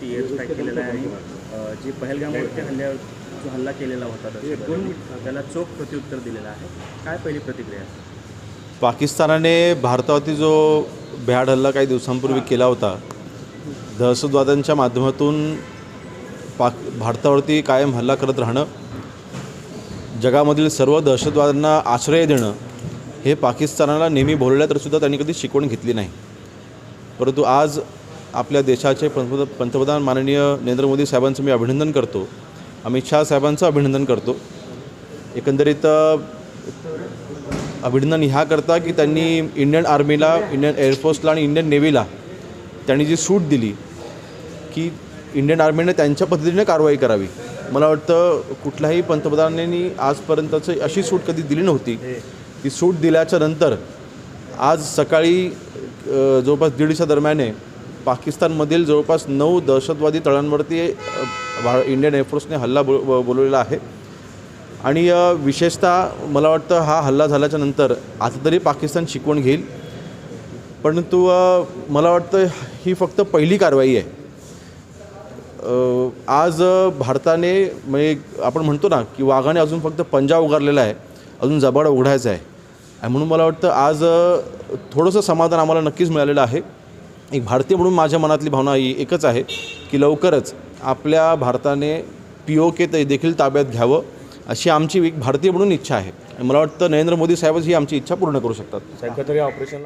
Air strike केलेला आहे आणि जी पहलगामवरती जो हल्ला केलेला होता त्याला चोख प्रत्युत्तर दिलेलं आहे. काय पहिली प्रतिक्रिया? पाकिस्तानाने भारतावरती जो भ्याड हल्ला काही दिवसांपूर्वी केला होता, दहशतवाद्यांच्या माध्यमातून भारतावरती कायम हल्ला करत राहणं, जगामधील सर्व दहशतवाद्यांना आश्रय देणं, हे पाकिस्तानाला नेहमी बोलल्या तरीसुद्धा त्यांनी कधी शिकवण घेतली नाही. परंतु आज आपल्या देशाचे पंतप्रधान माननीय नरेंद्र मोदी साहेबांचं मी अभिनंदन करतो, अमित शाह साहेबांचं अभिनंदन करतो. एकंदरीत अभिनंदन ह्या करता की त्यांनी इंडियन आर्मीला, इंडियन एअरफोर्सला आणि इंडियन नेव्हीला त्यांनी जी सूट दिली की इंडियन आर्मीने त्यांच्या पद्धतीने कारवाई करावी. मला वाटतं कुठल्याही पंतप्रधानांनी आजपर्यंतच अशी सूट कधी दिली नव्हती. ती सूट दिल्याच्या नंतर आज सकाळी जवळपास 1:30च्या दरम्यान पाकिस्तानमधील जवळपास 9 दहशतवादी तळांवरती इंडियन एअरफोर्सने हल्ला बोलवलेला आहे. आणि विशेषतः मला वाटतं हा हल्ला झाल्याच्या नंतर आता तरी पाकिस्तान शिकवण घेईल. परंतु मला वाटतं ही फक्त पहिली कारवाई आहे. आज भारताने म्हणजे आपण म्हणतो ना की वाघाने अजून फक्त पंजा उगारलेला आहे, अजून जबाड उघडायचा आहे. आणि म्हणून मला वाटतं आज थोडंसं समाधान आम्हाला नक्कीच मिळालेलं आहे. एक भारतीय म्हणून माझ्या मनातली भावना ही एकच आहे की लवकरच आपल्या भारताने POK देखील ताब्यात घ्यावं, अशी आमची एक भारतीय म्हणून इच्छा आहे. आणि मला वाटतं नरेंद्र मोदी साहेबच ही आमची इच्छा पूर्ण करू शकतात. साहेब ऑपरेशन